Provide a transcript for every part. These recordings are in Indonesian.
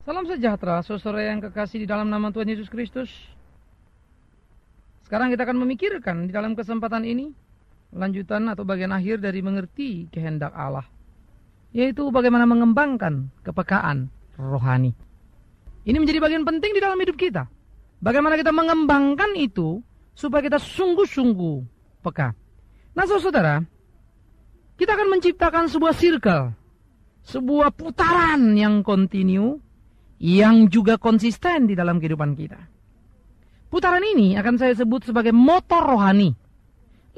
Salam sejahtera, saudara yang kekasih di dalam nama Tuhan Yesus Kristus. Sekarang kita akan memikirkan di dalam kesempatan ini lanjutan atau bagian akhir dari mengerti kehendak Allah, yaitu bagaimana mengembangkan kepekaan rohani. Ini menjadi bagian penting di dalam hidup kita. Bagaimana kita mengembangkan itu supaya kita sungguh-sungguh peka. Nah, saudara, kita akan menciptakan sebuah circle, sebuah putaran yang kontinu, yang juga konsisten di dalam kehidupan kita. Putaran ini akan saya sebut sebagai motor rohani.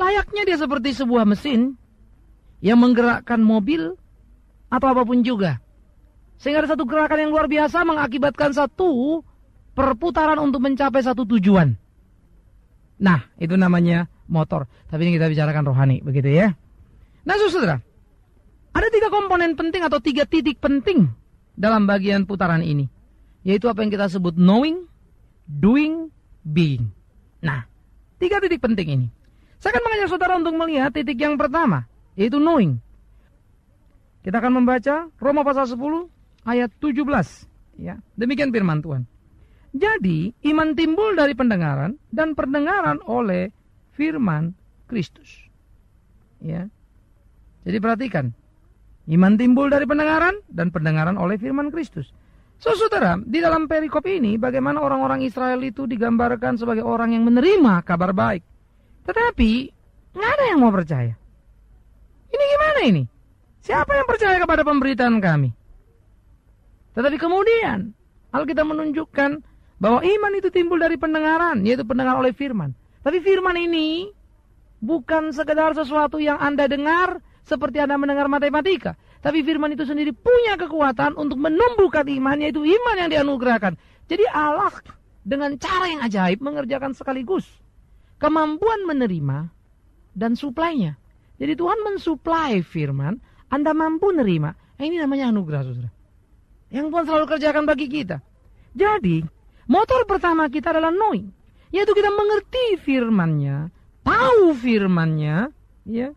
Layaknya dia seperti sebuah mesin yang menggerakkan mobil atau apapun juga. Sehingga ada satu gerakan yang luar biasa mengakibatkan satu perputaran untuk mencapai satu tujuan. Nah, itu namanya motor. Tapi ini kita bicarakan rohani, begitu ya. Nah, saudara, ada 3 komponen penting atau 3 titik penting dalam bagian putaran ini, yaitu apa yang kita sebut knowing, doing, being. Nah, 3 titik penting ini. Saya akan mengajak saudara untuk melihat titik yang pertama, yaitu knowing. Kita akan membaca Roma pasal 10 ayat 17. Ya, demikian firman Tuhan. Jadi, iman timbul dari pendengaran dan pendengaran oleh firman Kristus. Ya. Jadi perhatikan. Iman timbul dari pendengaran dan pendengaran oleh firman Kristus. Saudara, di dalam perikop ini bagaimana orang-orang Israel itu digambarkan sebagai orang yang menerima kabar baik. Tetapi nggak ada yang mau percaya. Ini gimana ini? Siapa yang percaya kepada pemberitaan kami? Tetapi kemudian Alkitab menunjukkan bahwa iman itu timbul dari pendengaran, yaitu pendengar oleh firman. Tapi firman ini bukan sekedar sesuatu yang Anda dengar seperti Anda mendengar matematika. Tapi firman itu sendiri punya kekuatan untuk menumbuhkan iman, yaitu iman yang dianugerahkan. Jadi Allah dengan cara yang ajaib mengerjakan sekaligus kemampuan menerima dan suplainya. Jadi Tuhan mensuplai firman, Anda mampu nerima. Nah, ini namanya anugerah, saudara, yang Tuhan selalu kerjakan bagi kita. Jadi motor pertama kita adalah knowing, yaitu kita mengerti firman-Nya, tahu firman-Nya, ya.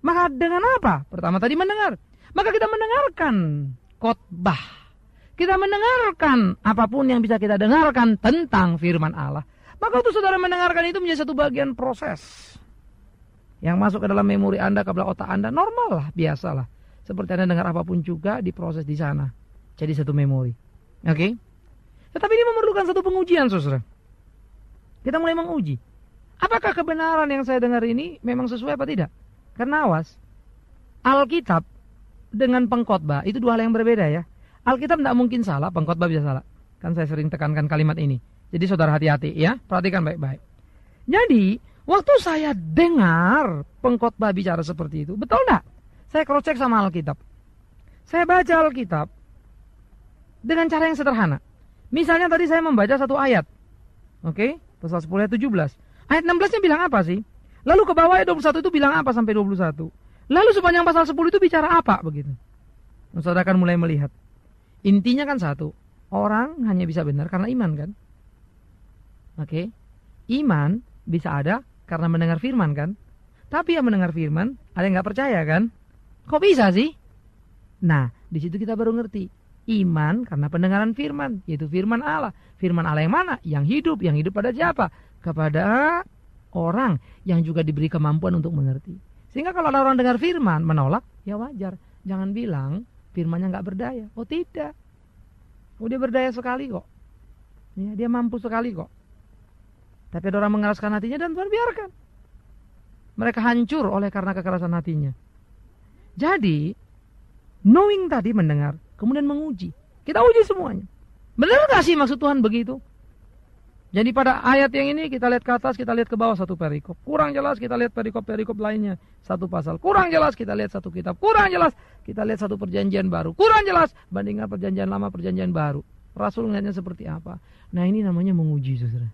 Maka dengan apa? Pertama tadi mendengar. Maka kita mendengarkan khotbah. Kita mendengarkan apapun yang bisa kita dengarkan tentang firman Allah. Maka untuk saudara mendengarkan itu menjadi satu bagian proses yang masuk ke dalam memori Anda, ke dalam otak Anda. Normal lah, biasalah. Seperti Anda dengar apapun juga diproses di sana. Jadi satu memori. Oke? Tetapi ini memerlukan satu pengujian, saudara. Kita mulai menguji. Apakah kebenaran yang saya dengar ini memang sesuai apa tidak? Karena awas, Alkitab dengan pengkhotbah itu 2 hal yang berbeda ya. Alkitab tidak mungkin salah, pengkhotbah bisa salah. Kan saya sering tekankan kalimat ini. Jadi saudara hati-hati ya, perhatikan baik-baik. Jadi, waktu saya dengar pengkhotbah bicara seperti itu, betul enggak? Saya cross check sama Alkitab. Saya baca Alkitab dengan cara yang sederhana. Misalnya tadi saya membaca satu ayat. Oke, pasal 10 ayat 17. Ayat 16-nya bilang apa sih? Lalu ke bawah ayat 21 itu bilang apa sampai 21? Lalu sepanjang pasal 10 itu bicara apa begitu? Saudara akan mulai melihat. Intinya kan satu, orang hanya bisa benar karena iman kan? Oke. Iman bisa ada karena mendengar firman kan? Tapi yang mendengar firman ada yang nggak percaya kan? Kok bisa sih? Nah, di situ kita baru ngerti. Iman karena pendengaran firman, yaitu firman Allah. Firman Allah yang mana? Yang hidup pada siapa? Kepada orang yang juga diberi kemampuan untuk mengerti. Sehingga kalau ada orang dengar firman menolak, ya wajar. Jangan bilang firmannya nggak berdaya. Oh tidak. Oh dia berdaya sekali kok. Ya, dia mampu sekali kok. Tapi ada orang mengeraskan hatinya dan Tuhan biarkan. Mereka hancur oleh karena kekerasan hatinya. Jadi, knowing tadi mendengar, kemudian menguji. Kita uji semuanya. Benar gak sih maksud Tuhan begitu? Jadi pada ayat yang ini kita lihat ke atas, kita lihat ke bawah satu perikop. Kurang jelas kita lihat perikop-perikop lainnya. Satu pasal. Kurang jelas kita lihat satu kitab. Kurang jelas kita lihat satu perjanjian baru. Kurang jelas bandingkan perjanjian lama, perjanjian baru. Rasul melihatnya seperti apa. Nah ini namanya menguji, saudara.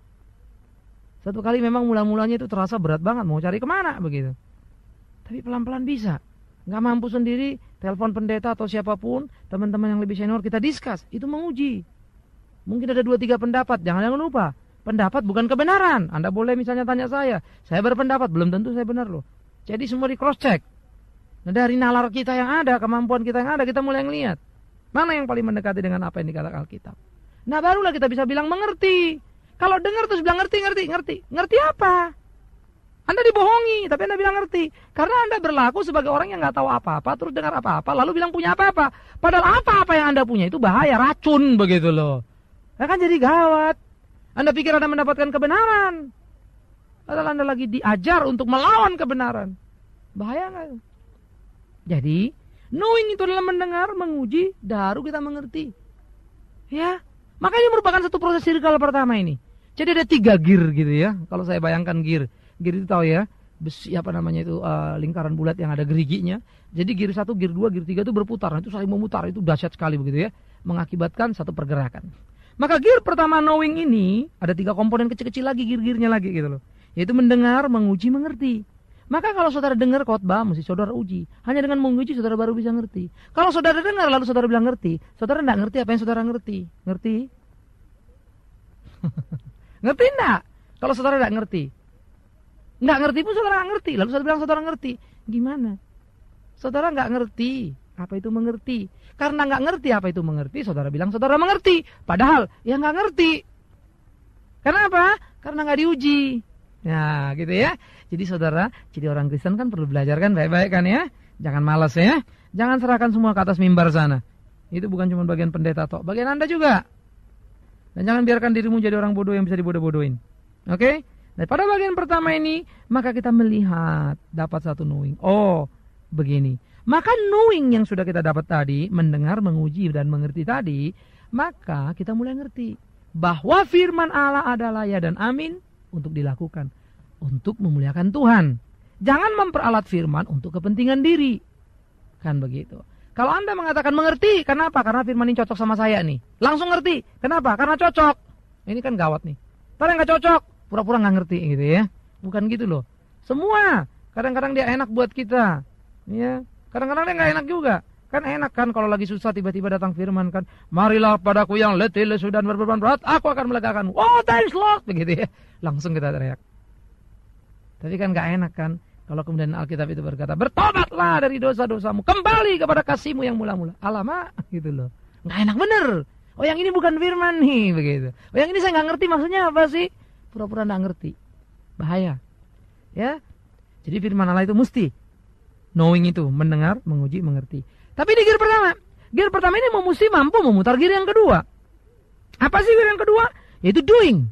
Satu kali memang mula-mulanya itu terasa berat banget. Mau cari kemana begitu. Tapi pelan-pelan bisa. Gak mampu sendiri, telepon pendeta atau siapapun, teman-teman yang lebih senior kita diskus. Itu menguji. Mungkin ada 2-3 pendapat. Jangan lupa. Pendapat bukan kebenaran. Anda boleh misalnya tanya saya berpendapat, belum tentu saya benar loh. Jadi semua di cross check. Nah dari nalar kita yang ada, kemampuan kita yang ada, kita mulai ngelihat. Mana yang paling mendekati dengan apa yang dikatakan Alkitab? Nah, barulah kita bisa bilang mengerti. Kalau dengar terus bilang ngerti. Ngerti apa? Anda dibohongi, tapi Anda bilang ngerti. Karena Anda berlaku sebagai orang yang nggak tahu apa-apa, terus dengar apa-apa, lalu bilang punya apa-apa. Padahal apa-apa yang Anda punya itu bahaya, racun begitu loh. Nah, kan jadi gawat. Anda pikir Anda mendapatkan kebenaran. Padahal Anda lagi diajar untuk melawan kebenaran. Bahaya nggak? Jadi, knowing itu adalah mendengar, menguji, baru kita mengerti. Ya, makanya merupakan satu proses circle pertama ini. Jadi ada 3 gear gitu ya. Kalau saya bayangkan gear itu tahu ya, besi apa namanya itu lingkaran bulat yang ada geriginya. Jadi gear 1, gear 2, gear 3 itu berputar. Nah, itu saling memutar, itu dahsyat sekali begitu ya, mengakibatkan satu pergerakan. Maka gear pertama knowing ini ada 3 komponen kecil-kecil lagi gear-gearnya lagi gitu loh. Yaitu mendengar, menguji, mengerti. Maka kalau saudara dengar khotbah, mesti saudara uji. Hanya dengan menguji saudara baru bisa ngerti. Kalau saudara dengar lalu saudara bilang ngerti, saudara tidak ngerti apa yang saudara ngerti. Ngerti? Ngerti enggak? Kalau saudara tidak ngerti. Nggak ngerti pun saudara nggak ngerti. Lalu saudara bilang saudara ngerti. Gimana? Saudara nggak ngerti apa itu mengerti. Karena nggak ngerti apa itu mengerti, saudara bilang saudara mengerti. Padahal ya nggak ngerti. Kenapa? Karena nggak diuji. Nah, gitu ya. Jadi saudara, jadi orang Kristen kan perlu belajar kan baik-baik kan ya. Jangan malas ya. Jangan serahkan semua ke atas mimbar sana. Itu bukan cuma bagian pendeta toh, bagian Anda juga. Dan jangan biarkan dirimu jadi orang bodoh yang bisa dibodoh-bodohin. Oke? Nah, pada bagian pertama ini, maka kita melihat dapat satu knowing. Oh, begini. Maka knowing yang sudah kita dapat tadi, mendengar, menguji dan mengerti tadi, maka kita mulai ngerti bahwa firman Allah adalah ya dan amin untuk dilakukan. Untuk memuliakan Tuhan. Jangan memperalat firman untuk kepentingan diri. Kan begitu. Kalau Anda mengatakan mengerti, kenapa? Karena firman ini cocok sama saya nih. Langsung ngerti. Kenapa? Karena cocok. Ini kan gawat nih. Tapi nggak cocok, pura-pura nggak ngerti gitu ya. Bukan gitu loh. Semua. Kadang-kadang dia enak buat kita. Ya. Kadang-kadang dia nggak enak juga. Kan enak kan kalau lagi susah tiba-tiba datang firman kan. Marilah padaku yang letih, lesu dan berbeban berat, aku akan melegakan. Oh, thanks Lord. Begitu ya. Langsung kita teriak. Tapi kan gak enak kan kalau kemudian Alkitab itu berkata, bertobatlah dari dosa-dosamu, kembali kepada kasihmu yang mula-mula. Alamak gitu loh. Gak enak bener. Oh, yang ini bukan firman nih begitu. Oh, yang ini saya gak ngerti maksudnya apa sih? Pura-pura gak ngerti. Bahaya. Ya. Jadi firman Allah itu mesti knowing itu, mendengar, menguji, mengerti. Tapi di gear pertama ini mesti mampu memutar gear yang kedua. Apa sih gear yang kedua? Yaitu doing.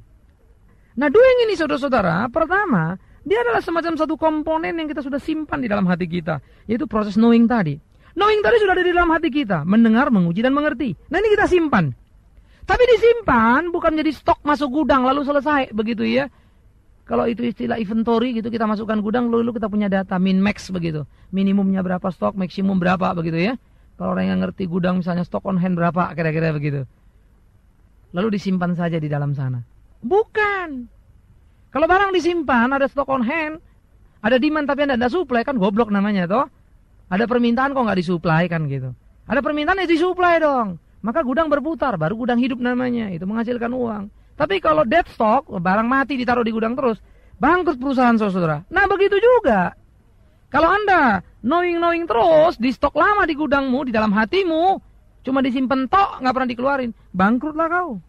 Nah, doing ini saudara-saudara, pertama dia adalah semacam satu komponen yang kita sudah simpan di dalam hati kita. Yaitu proses knowing tadi. Knowing tadi sudah ada di dalam hati kita. Mendengar, menguji, dan mengerti. Nah, ini kita simpan. Tapi disimpan bukan menjadi stok masuk gudang lalu selesai. Begitu ya. Kalau itu istilah inventory gitu, kita masukkan gudang lalu kita punya data min-max begitu. Minimumnya berapa stok, maksimum berapa begitu ya. Kalau orang yang ngerti gudang misalnya stok on hand berapa, kira-kira begitu. Lalu disimpan saja di dalam sana. Bukan. Kalau barang disimpan, ada stok on hand, ada demand tapi Anda tidak supply, kan goblok namanya toh. Ada permintaan kok nggak disuplai kan gitu. Ada permintaan ya disuplai dong. Maka gudang berputar, baru gudang hidup namanya, itu menghasilkan uang. Tapi kalau dead stock, barang mati ditaruh di gudang terus, bangkrut perusahaan saudara. Nah begitu juga. Kalau Anda knowing terus, di stok lama di gudangmu, di dalam hatimu, cuma disimpan tok, nggak pernah dikeluarin, bangkrutlah kau.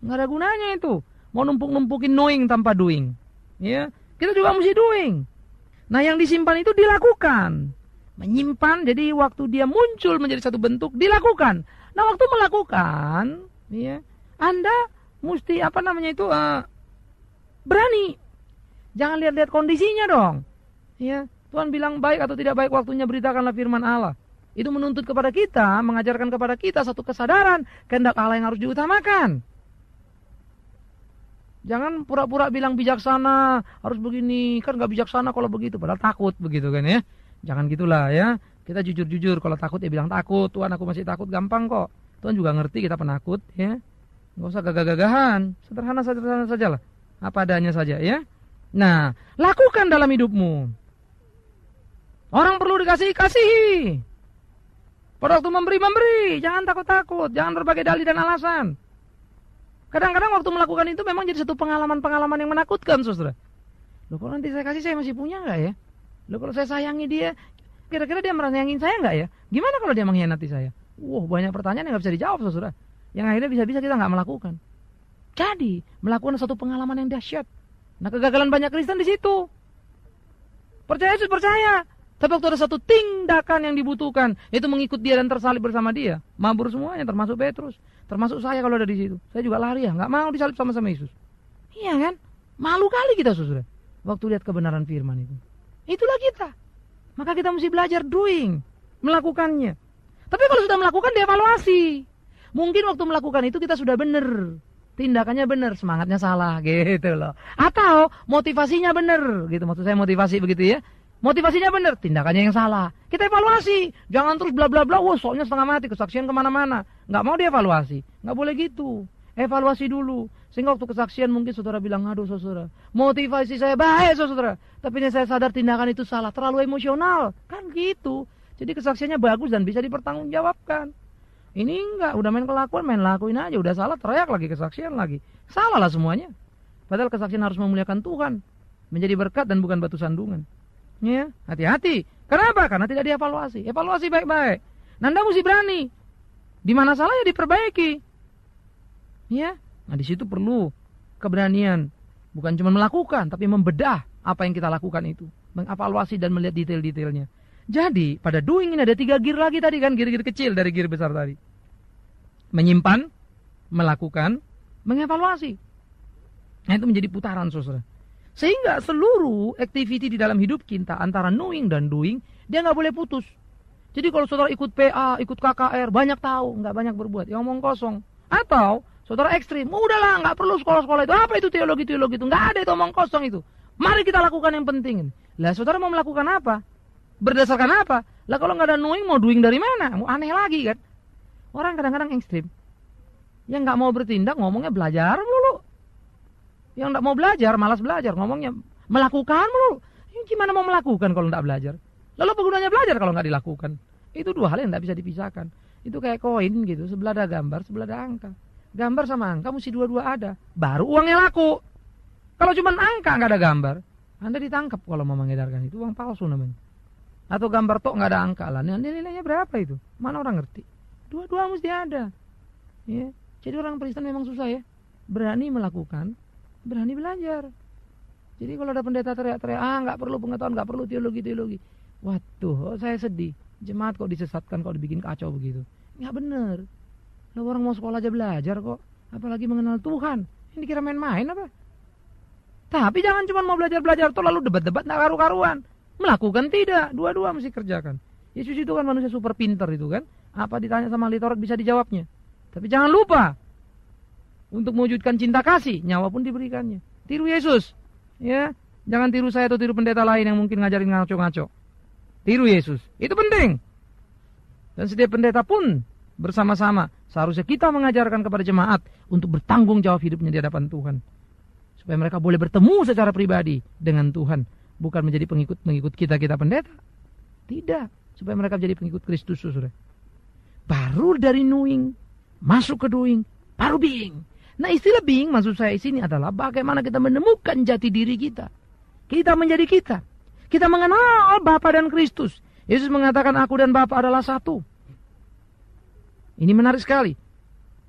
Nggak ada gunanya itu. Mau numpuk-numpukin knowing tanpa doing. Ya, kita juga mesti doing. Nah, yang disimpan itu dilakukan. Menyimpan, jadi waktu dia muncul menjadi satu bentuk, dilakukan. Nah, waktu melakukan, ya, Anda mesti berani. Jangan lihat-lihat kondisinya dong. Ya, Tuhan bilang baik atau tidak baik waktunya, beritakanlah firman Allah. Itu menuntut kepada kita, mengajarkan kepada kita satu kesadaran kehendak Allah yang harus diutamakan. Jangan pura-pura bilang bijaksana, harus begini, kan gak bijaksana kalau begitu, padahal takut begitu kan ya. Jangan gitulah ya, kita jujur-jujur, kalau takut ya bilang takut, Tuhan aku masih takut, gampang kok. Tuhan juga ngerti kita penakut ya, gak usah gagah-gagahan, sederhana saja lah, apa adanya saja ya. Nah, lakukan dalam hidupmu. Orang perlu dikasihi. Pada waktu memberi, jangan takut-takut, jangan berbagai dalih dan alasan. Kadang-kadang waktu melakukan itu memang jadi satu pengalaman-pengalaman yang menakutkan, saudara. Loh, kalau nanti saya kasih, saya masih punya nggak ya? Loh, kalau saya sayangi dia, kira-kira dia merasa sayangin saya nggak ya? Gimana kalau dia mengkhianati saya? Banyak pertanyaan yang nggak bisa dijawab, saudara. Yang akhirnya bisa-bisa kita nggak melakukan. Jadi, melakukan satu pengalaman yang dahsyat. Nah, kegagalan banyak Kristen di situ. Percaya Yesus, percaya. Tapi waktu ada satu tindakan yang dibutuhkan, yaitu mengikut dia dan tersalib bersama dia. Mabur semuanya, termasuk Petrus. Termasuk saya kalau ada di situ. Saya juga lari ya, nggak mau disalib sama-sama Yesus. Iya kan? Malu kali kita, saudara. Waktu lihat kebenaran firman itu. Itulah kita. Maka kita mesti belajar doing. Melakukannya. Tapi kalau sudah melakukan, dievaluasi. Mungkin waktu melakukan itu kita sudah benar. Tindakannya benar, semangatnya salah gitu loh. Atau motivasinya benar gitu. Maksud saya motivasi begitu ya. Motivasinya benar, tindakannya yang salah. Kita evaluasi. Jangan terus bla bla bla. Soalnya setengah mati, kesaksian kemana-mana. Nggak mau dievaluasi. Nggak boleh gitu. Evaluasi dulu. Sehingga waktu kesaksian mungkin saudara bilang, aduh saudara, motivasi saya baik saudara. Tapi ini saya sadar tindakan itu salah. Terlalu emosional. Kan gitu. Jadi kesaksiannya bagus dan bisa dipertanggungjawabkan. Ini enggak, udah main kelakuan, main lakuin aja. Udah salah, teriak lagi, kesaksian lagi. Salah lah semuanya. Padahal kesaksian harus memuliakan Tuhan. Menjadi berkat dan bukan batu sandungan. Ya, hati-hati. Kenapa? Karena tidak dievaluasi. Evaluasi baik-baik. Nanda mesti berani. Di mana salah ya diperbaiki. Ya, nah di situ perlu keberanian. Bukan cuma melakukan, tapi membedah apa yang kita lakukan itu. Mengevaluasi dan melihat detail-detailnya. Jadi, pada doing ini ada 3 gear lagi tadi kan, gear-gear kecil dari gear besar tadi. Menyimpan, melakukan, mengevaluasi. Nah, itu menjadi putaran, saudara. Sehingga seluruh activity di dalam hidup kita, antara knowing dan doing, dia nggak boleh putus. Jadi kalau saudara ikut PA, ikut KKR, banyak tahu, nggak banyak berbuat, ya omong kosong. Atau, saudara ekstrim, udahlah, nggak perlu sekolah-sekolah itu. Apa itu teologi-teologi itu? Nggak ada itu omong kosong itu. Mari kita lakukan yang penting. Lah, saudara mau melakukan apa? Berdasarkan apa? Lah kalau nggak ada knowing, mau doing dari mana? Mau aneh lagi kan? Orang kadang-kadang ekstrim. Yang nggak mau bertindak, ngomongnya belajar mulu. Yang nggak mau belajar, malas belajar, ngomongnya melakukan mulu. Gimana mau melakukan kalau nggak belajar? Lalu apa gunanya belajar kalau nggak dilakukan? Itu 2 hal yang nggak bisa dipisahkan. Itu kayak koin gitu, sebelah ada gambar, sebelah ada angka. Gambar sama angka mesti dua-dua ada, baru uangnya laku. Kalau cuma angka nggak ada gambar, Anda ditangkap kalau mau mengedarkan itu uang palsu namanya. Atau gambar tok nggak ada angka lah, nilainya berapa itu? Mana orang ngerti? Dua-dua mesti ada. Ya. Jadi orang Kristen memang susah ya, berani melakukan, berani belajar. Jadi kalau ada pendeta teriak-teriak, nggak perlu pengetahuan, nggak perlu teologi. Waduh, saya sedih. Jemaat kok disesatkan, kok dibikin kacau begitu. Nggak bener. Lah orang mau sekolah aja belajar kok, apalagi mengenal Tuhan. Ini dikira main-main apa? Tapi jangan cuma mau belajar-belajar tuh lalu debat-debat nggak karu-karuan. Melakukan tidak, dua-dua mesti kerjakan. Yesus itu kan manusia super pinter itu kan. Apa ditanya sama ahli Taurat bisa dijawabnya. Tapi jangan lupa, untuk mewujudkan cinta kasih, nyawa pun diberikannya. Tiru Yesus, ya. Jangan tiru saya atau tiru pendeta lain yang mungkin ngajarin ngaco-ngaco. Tiru Yesus, itu penting. Dan setiap pendeta pun bersama-sama seharusnya kita mengajarkan kepada jemaat untuk bertanggung jawab hidupnya di hadapan Tuhan. Supaya mereka boleh bertemu secara pribadi dengan Tuhan. Bukan menjadi pengikut kita pendeta. Tidak. Supaya mereka menjadi pengikut Kristus, saudara. Baru dari knowing, masuk ke doing, baru being. Nah istilah being maksud saya di sini adalah bagaimana kita menemukan jati diri kita. Kita menjadi kita. Kita mengenal Bapa dan Kristus. Yesus mengatakan aku dan Bapa adalah satu. Ini menarik sekali.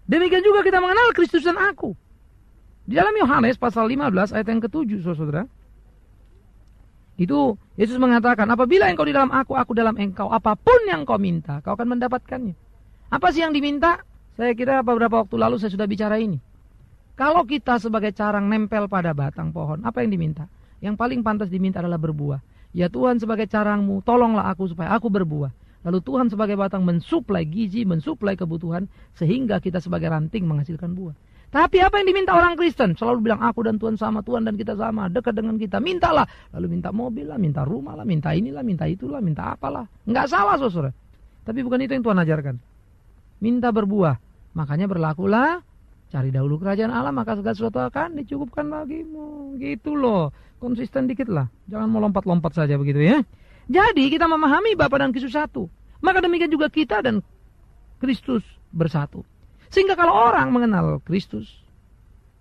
Demikian juga kita mengenal Kristus dan aku. Di dalam Yohanes pasal 15 ayat yang ke-7, saudara. Itu Yesus mengatakan, apabila engkau di dalam aku dalam engkau, apapun yang kau minta, kau akan mendapatkannya. Apa sih yang diminta? Saya kira beberapa waktu lalu saya sudah bicara ini. Kalau kita sebagai carang nempel pada batang pohon, apa yang diminta? Yang paling pantas diminta adalah berbuah. Ya Tuhan sebagai carangmu, tolonglah aku supaya aku berbuah. Lalu Tuhan sebagai batang mensuplai gizi, mensuplai kebutuhan, sehingga kita sebagai ranting menghasilkan buah. Tapi apa yang diminta orang Kristen? Selalu bilang aku dan Tuhan sama, Tuhan dan kita sama, dekat dengan kita. Mintalah. Lalu minta mobil lah, minta rumah lah, minta inilah, minta itulah, minta apalah. Enggak salah, saudara. Tapi bukan itu yang Tuhan ajarkan. Minta berbuah. Makanya berlakulah, cari dahulu kerajaan Allah, maka segala sesuatu akan dicukupkan bagimu. Gitu loh. Konsisten dikit lah. Jangan mau lompat-lompat saja begitu ya. Jadi kita memahami Bapa dan Kristus satu. Maka demikian juga kita dan Kristus bersatu. Sehingga kalau orang mengenal Kristus,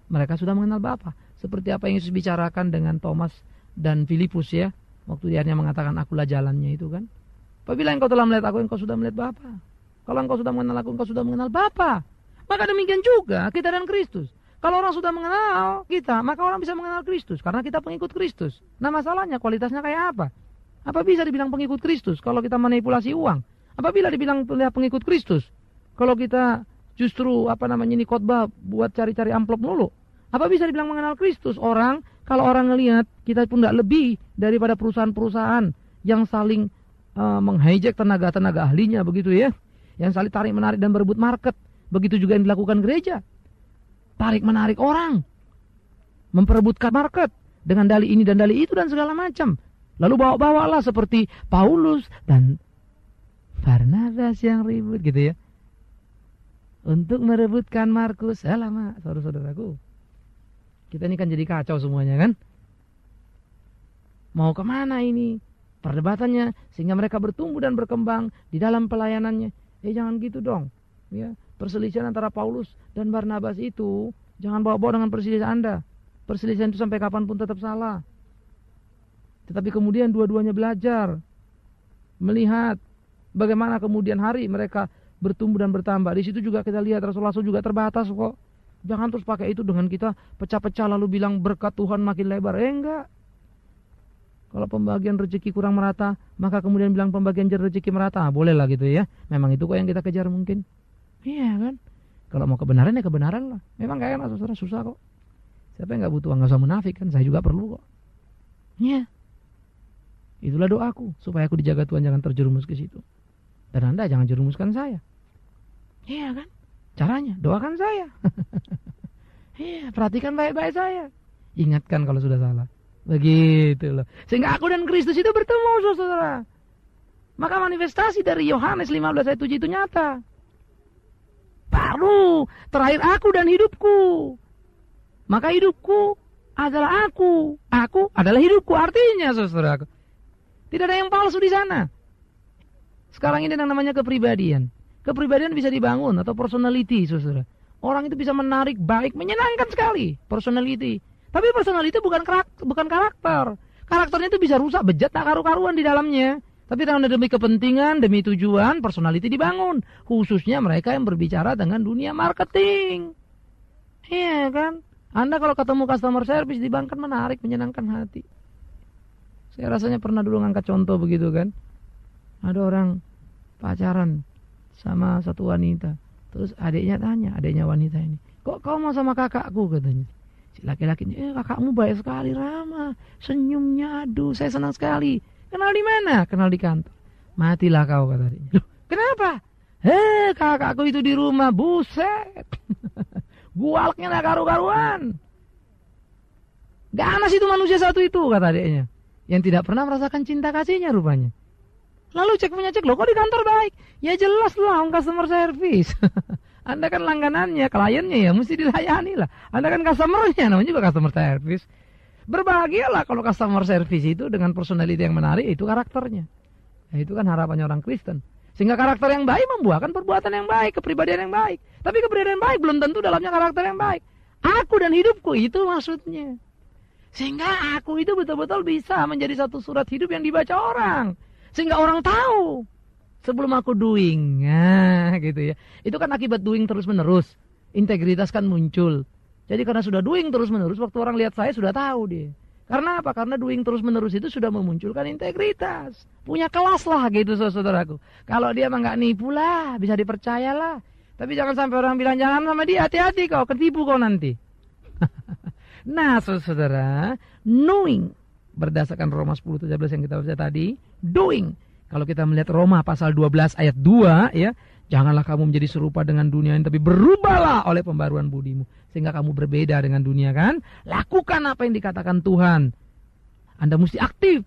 mereka sudah mengenal Bapa. Seperti apa yang Yesus bicarakan dengan Thomas dan Filipus ya. Waktu dia mengatakan akulah jalannya itu kan. Apabila engkau telah melihat aku, engkau sudah melihat Bapa. Kalau engkau sudah mengenal aku, engkau sudah mengenal Bapa. Maka demikian juga kita dan Kristus. Kalau orang sudah mengenal kita, maka orang bisa mengenal Kristus. Karena kita pengikut Kristus. Nah masalahnya kualitasnya kayak apa? Apa bisa dibilang pengikut Kristus kalau kita manipulasi uang? Apabila dibilang pengikut Kristus, kalau kita justru ini khotbah buat cari-cari amplop mulu? Apa bisa dibilang mengenal Kristus? Kalau orang ngelihat kita pun nggak lebih daripada perusahaan-perusahaan yang saling menghijack tenaga-tenaga ahlinya begitu ya, yang saling tarik menarik dan berebut market. Begitu juga yang dilakukan gereja, tarik menarik orang, memperebutkan market dengan dalih ini dan dalih itu dan segala macam. Lalu bawa-bawalah seperti Paulus dan Barnabas yang ribut gitu ya, untuk merebutkan Markus. Lama saudara-saudaraku, kita ini kan jadi kacau semuanya kan. Mau kemana ini perdebatannya sehingga mereka bertumbuh dan berkembang di dalam pelayanannya? Jangan gitu dong ya. Perselisihan antara Paulus dan Barnabas itu jangan bawa-bawa dengan perselisihan Anda. Perselisihan itu sampai kapanpun tetap salah. Tetapi kemudian dua-duanya belajar, melihat bagaimana kemudian hari mereka bertumbuh dan bertambah. Di situ juga kita lihat Rasul-Rasul juga terbatas kok. Jangan terus pakai itu dengan kita pecah-pecah lalu bilang berkat Tuhan makin lebar. Enggak. Kalau pembagian rezeki kurang merata, maka kemudian bilang pembagian rezeki merata. Boleh lah gitu ya. Memang itu kok yang kita kejar mungkin. Iya kan. Kalau mau kebenaran ya kebenaran lah. Memang gak enak saudara, susah kok. Siapa yang gak butuh, gak usah munafik kan. Saya juga perlu kok. Iya. Itulah doaku, supaya aku dijaga Tuhan jangan terjerumus ke situ. Dan Anda jangan jerumuskan saya. Iya kan. Caranya doakan saya. Iya, perhatikan baik-baik saya. Ingatkan kalau sudah salah. Begitu loh. Sehingga aku dan Kristus itu bertemu saudara. Maka manifestasi dari Yohanes 15 ayat 7 itu nyata. Baru terakhir aku dan hidupku. Maka hidupku adalah aku. Aku adalah hidupku. Artinya saudara, tidak ada yang palsu di sana. Sekarang ini yang namanya kepribadian. Kepribadian bisa dibangun atau personality saudara. Orang itu bisa menarik, baik, menyenangkan sekali. Personality. Tapi personality bukan karakter. Karakternya itu bisa rusak, bejat, tak karu-karuan di dalamnya. Tapi karena demi kepentingan, demi tujuan, personality dibangun. Khususnya mereka yang berbicara dengan dunia marketing. Iya kan? Anda kalau ketemu customer service di bank kan menarik, menyenangkan hati. Saya rasanya pernah dulu ngangkat contoh begitu kan. Ada orang pacaran sama satu wanita. Terus adiknya tanya, adiknya wanita ini, kok kau mau sama kakakku katanya. Si laki-lakinya, kakakmu baik sekali, ramah, senyumnya, aduh saya senang sekali. Kenal di mana? Kenal di kantor. Matilah kau kata dia. Loh, kenapa? Kakakku itu di rumah, buset. Gualknya nak karu-karuan. Ganas itu manusia satu itu kata adiknya. Yang tidak pernah merasakan cinta kasihnya rupanya. Lalu cek, loh kok di kantor baik? Ya jelas lah, customer service. Anda kan langganannya, kliennya ya mesti dilayani lah. Anda kan customernya, namanya juga customer service. Berbahagialah kalau customer service itu dengan personality yang menarik, itu karakternya. Nah, itu kan harapannya orang Kristen. Sehingga karakter yang baik membuahkan perbuatan yang baik, kepribadian yang baik. Tapi kepribadian yang baik belum tentu dalamnya karakter yang baik. Aku dan hidupku, itu maksudnya. Sehingga aku itu betul-betul bisa menjadi satu surat hidup yang dibaca orang. Sehingga orang tahu sebelum aku doing. Nah, gitu ya. Itu kan akibat doing terus-menerus. Integritas kan muncul. Jadi karena sudah doing terus-menerus, waktu orang lihat saya sudah tahu dia. Karena apa? Karena doing terus-menerus itu sudah memunculkan integritas. Punya kelas lah gitu saudaraku. Kalau dia mah nggak nipu lah, bisa dipercayalah. Tapi jangan sampai orang bilang, jangan sama dia, hati-hati kau, ketipu kau nanti. Nah saudara, knowing, berdasarkan Roma 10:17 yang kita baca tadi, doing. Kalau kita melihat Roma pasal 12 ayat 2 ya, janganlah kamu menjadi serupa dengan dunia ini, tapi berubahlah oleh pembaruan budimu. Sehingga kamu berbeda dengan dunia kan. Lakukan apa yang dikatakan Tuhan. Anda mesti aktif.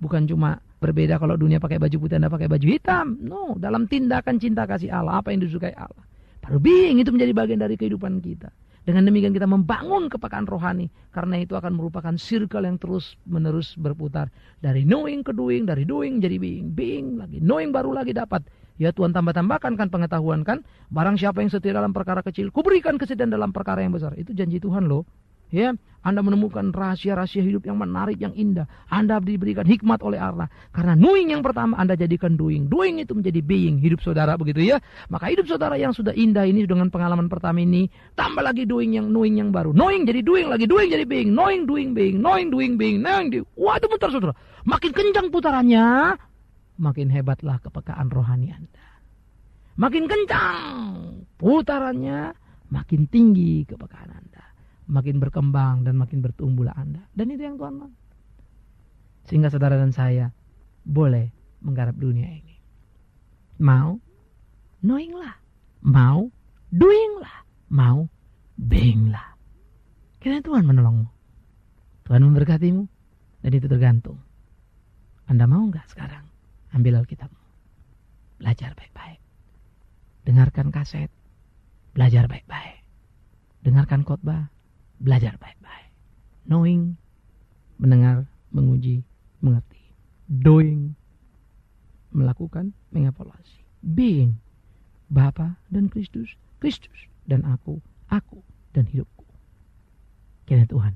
Bukan cuma berbeda kalau dunia pakai baju putih, Anda pakai baju hitam. No, dalam tindakan cinta kasih Allah, apa yang disukai Allah. Baru being itu menjadi bagian dari kehidupan kita. Dengan demikian kita membangun kepekaan rohani. Karena itu akan merupakan circle yang terus menerus berputar. Dari knowing ke doing, dari doing jadi being. Being lagi, knowing baru lagi dapat. Ya Tuhan tambah-tambahkan kan pengetahuan kan. Barang siapa yang setia dalam perkara kecil, kuberikan kesediaan dalam perkara yang besar. Itu janji Tuhan loh. Ya, Anda menemukan rahasia-rahasia hidup yang menarik, yang indah. Anda diberikan hikmat oleh Allah. Karena knowing yang pertama Anda jadikan doing. Doing itu menjadi being hidup saudara, begitu ya. Maka hidup saudara yang sudah indah ini dengan pengalaman pertama ini, tambah lagi doing yang knowing yang baru. Knowing jadi doing lagi, doing jadi being. Knowing, doing, being. Knowing, doing, being. Knowing, wah, itu putar saudara. Makin kencang putarannya, makin hebatlah kepekaan rohani Anda. Makin kencang putarannya, makin tinggi kepekaan Anda. Makin berkembang dan makin bertumbuhlah Anda. Dan itu yang Tuhan mau. Sehingga saudara dan saya boleh menggarap dunia ini. Mau? Knowing lah. Mau? Doing lah. Mau? Being lah. Kiranya Tuhan menolongmu. Tuhan memberkatimu. Dan itu tergantung. Anda mau nggak sekarang? Ambil Alkitabmu. Belajar baik-baik. Dengarkan kaset. Belajar baik-baik. Dengarkan khotbah. Belajar baik-baik. Knowing, mendengar, menguji, mengerti. Doing, melakukan, mengevaluasi. Being, Bapa dan Kristus, Kristus dan aku dan hidupku. Kiranya Tuhan